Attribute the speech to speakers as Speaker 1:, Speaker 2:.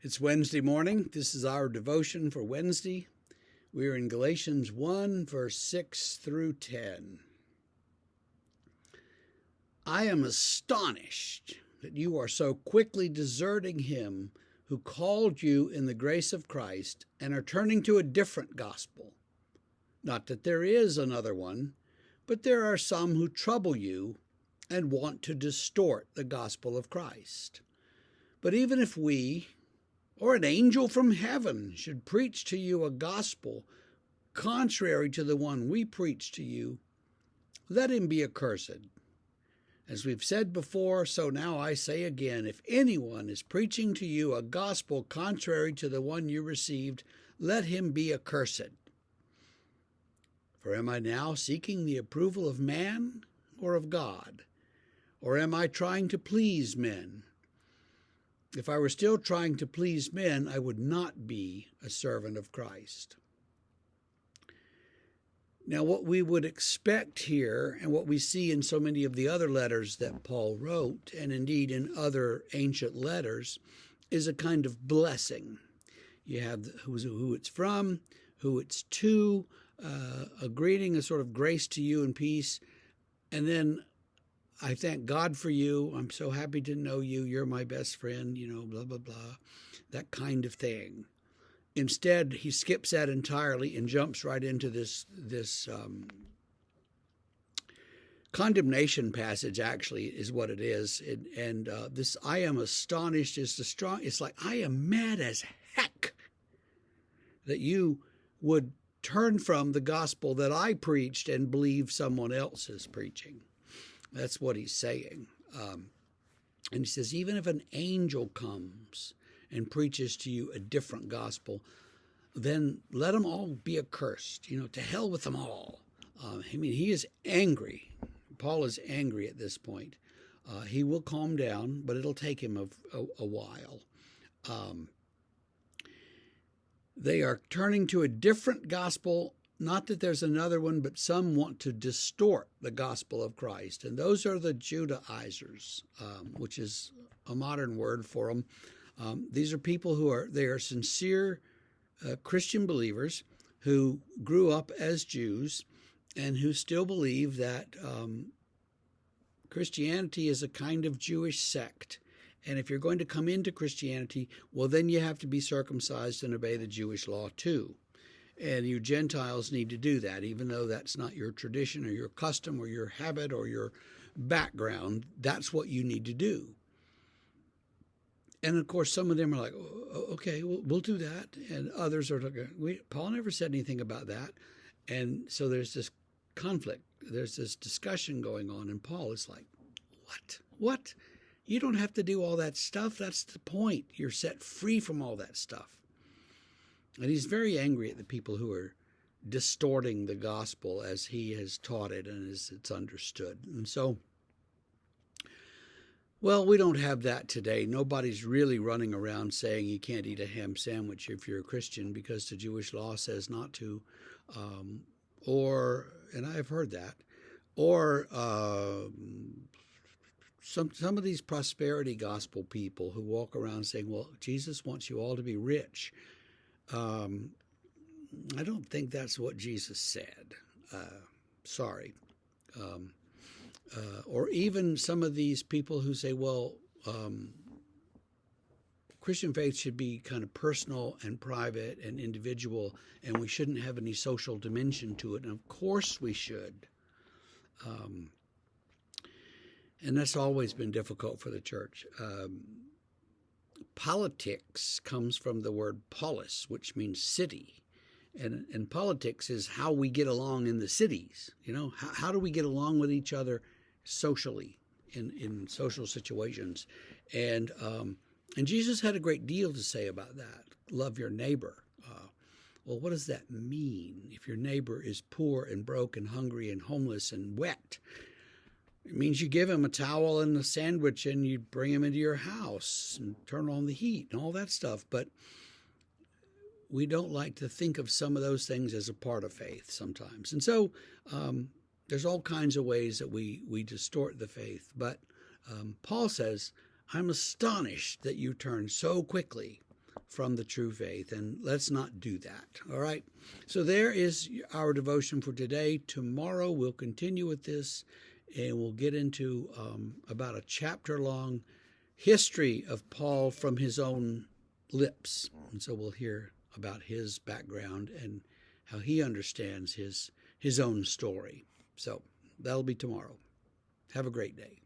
Speaker 1: It's Wednesday morning. This is our devotion for Wednesday. We are in Galatians 1, verse 6 through 10. I am astonished that you are so quickly deserting him who called you in the grace of Christ and are turning to a different gospel. Not that there is another one, but there are some who trouble you and want to distort the gospel of Christ. But even if we, or an angel from heaven, should preach to you a gospel contrary to the one we preach to you, let him be accursed. As we've said before, so now I say again, if anyone is preaching to you a gospel contrary to the one you received, let him be accursed. For am I now seeking the approval of man or of God? Or am I trying to please men? If I were still trying to please men, I would not be a servant of Christ. Now, what we would expect here, and what we see in so many of the other letters that Paul wrote, and indeed in other ancient letters, is a kind of blessing. You have who it's from, who it's to, a greeting, a sort of grace to you and peace, and then I thank God for you. I'm so happy to know you. You're my best friend, blah, blah, blah, that kind of thing. Instead, he skips that entirely and jumps right into this condemnation passage, actually, is what it is. And this I am astonished is the strong. It's like, I am mad as heck that you would turn from the gospel that I preached and believe someone else is preaching. That's what he's saying. And he says, even if an angel comes and preaches to you a different gospel, then let them all be accursed. To hell with them all. He is angry. Paul is angry at this point. He will calm down, but it'll take him a while. They are turning to a different gospel. Not that there's another one, but some want to distort the gospel of Christ. And those are the Judaizers, which is a modern word for them. These are people who are sincere Christian believers who grew up as Jews and who still believe that Christianity is a kind of Jewish sect. And if you're going to come into Christianity, well, then you have to be circumcised and obey the Jewish law too. And you Gentiles need to do that, even though that's not your tradition or your custom or your habit or your background. That's what you need to do. And, of course, some of them are like, oh, okay, we'll do that. And others are like, Paul never said anything about that. And so there's this conflict. There's this discussion going on. And Paul is like, what? You don't have to do all that stuff. That's the point. You're set free from all that stuff. And he's very angry at the people who are distorting the gospel as he has taught it and as it's understood. And so, well, we don't have that today. Nobody's really running around saying you can't eat a ham sandwich if you're a Christian because the Jewish law says not to. And I've heard that. Or some of these prosperity gospel people who walk around saying, well, Jesus wants you all to be rich. I don't think that's what Jesus said. Sorry. Or even some of these people who say, well, Christian faith should be kind of personal and private and individual, and we shouldn't have any social dimension to it. And of course we should. And that's always been difficult for the church. Politics comes from the word polis, which means city. And politics is how we get along in the cities. How do we get along with each other socially in social situations? And Jesus had a great deal to say about that. Love your neighbor. Well, what does that mean if your neighbor is poor and broke and hungry and homeless and wet? It means you give him a towel and a sandwich and you bring him into your house and turn on the heat and all that stuff. But we don't like to think of some of those things as a part of faith sometimes. And so there's all kinds of ways that we distort the faith. But Paul says, I'm astonished that you turn so quickly from the true faith, and let's not do that. All right. So there is our devotion for today. Tomorrow we'll continue with this, and we'll get into about a chapter-long history of Paul from his own lips, and so we'll hear about his background and how he understands his own story. So that'll be tomorrow. Have a great day.